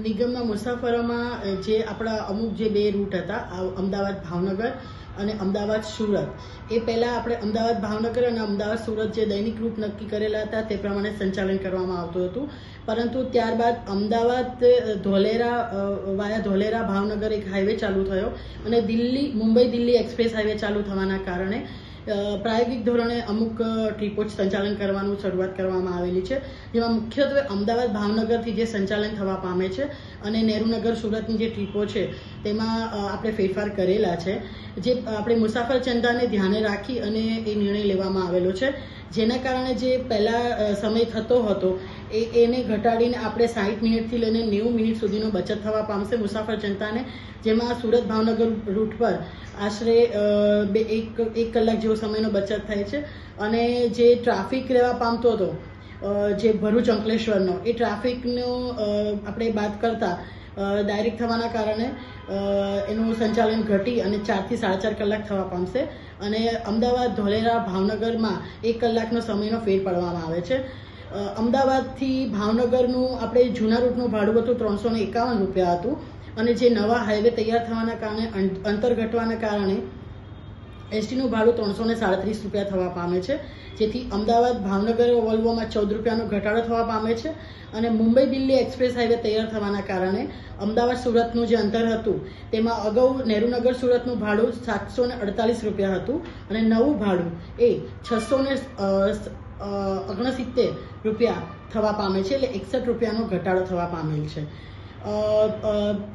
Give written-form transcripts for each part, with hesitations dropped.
નિગમના મુસાફરોમાં જે આપણા અમુક જે બે રૂટ હતા અમદાવાદ ભાવનગર અને અમદાવાદ સુરત, એ પહેલાં આપણે અમદાવાદ ભાવનગર અને અમદાવાદ સુરત જે દૈનિક રૂટ નક્કી કરેલા હતા તે પ્રમાણે સંચાલન કરવામાં આવતું હતું. પરંતુ ત્યારબાદ અમદાવાદ ધોલેરા વાયા ધોલેરા ભાવનગર એક હાઈવે ચાલુ થયો અને મુંબઈ દિલ્હી એક્સપ્રેસ હાઈવે ચાલુ થવાના કારણે પ્રાયોગિક ધોરણે અમુક ટ્રીપો સંચાલન કરવાનું શરૂઆત કરવામાં આવેલી છે, જેમાં મુખ્યત્વે અમદાવાદ ભાવનગરથી જે સંચાલન થવા પામે છે અને નહેરુનગર સુરતની જે ટ્રીપો છે તેમાં આપણે ફેરફાર કરેલા છે, જે આપણે મુસાફર જનતાને ધ્યાને રાખી અને એ નિર્ણય લેવામાં આવેલો છે. જેના કારણે જે પહેલાં સમય થતો હતો એને ઘટાડીને આપણે 60 મિનિટથી લઈને 90 મિનિટ સુધીનો બચત થવા પામશે મુસાફર જનતાને, જેમાં સુરત ભાવનગર રૂટ પર આશરે 1 કલાક જેવો સમયનો બચત થાય છે. અને જે ટ્રાફિક રહેવા પામતો હતો જે ભરૂચ અંકલેશ્વરનો, એ ટ્રાફિકનો આપણે બાદ કરતાં ડાયરેક્ટ થવાના કારણે એનું સંચાલન ઘટી અને 4 થી 4.5 કલાક થવા પામશે અને અમદાવાદ ધોલેરા ભાવનગરમાં 1 કલાકનો સમયનો ફેર પાડવામાં આવે છે. અમદાવાદથી ભાવનગરનું આપણે જૂના રૂટનું ભાડું હતું 351 રૂપિયા હતું અને જે નવા હાઈવે તૈયાર થવાના કારણે અંતર ઘટવાના કારણે એસટીનું ભાડું 337 રૂપિયા થવા પામે છે, જેથી અમદાવાદ ભાવનગર વોલ્વોમાં 14 રૂપિયાનો ઘટાડો થવા પામે છે. અને મુંબઈ દિલ્હી એક્સપ્રેસ હાઈવે તૈયાર થવાના કારણે અમદાવાદ સુરતનું જે અંતર હતું તેમાં અગાઉ નહેરુનગર સુરતનું ભાડું 748 રૂપિયા હતું અને નવું ભાડું એ 669 રૂપિયા થવા પામે છે, એટલે 61 રૂપિયાનો ઘટાડો થવા પામેલ છે.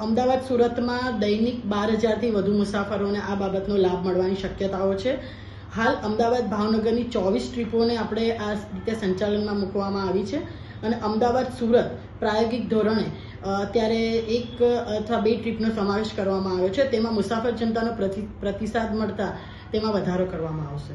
અમદાવાદ સુરતમાં દૈનિક 12,000થી વધુ મુસાફરોને આ બાબતનો લાભ મળવાની શક્યતાઓ છે. હાલ અમદાવાદ ભાવનગરની 24 ટ્રીપોને આપણે આ રીતે સંચાલનમાં મૂકવામાં આવી છે અને અમદાવાદ સુરત પ્રાયોગિક ધોરણે અત્યારે 1 અથવા 2 ટ્રીપનો સમાવેશ કરવામાં આવ્યો છે. તેમાં મુસાફર જનતાનો પ્રતિસાદ મળતા તેમાં વધારો કરવામાં આવશે.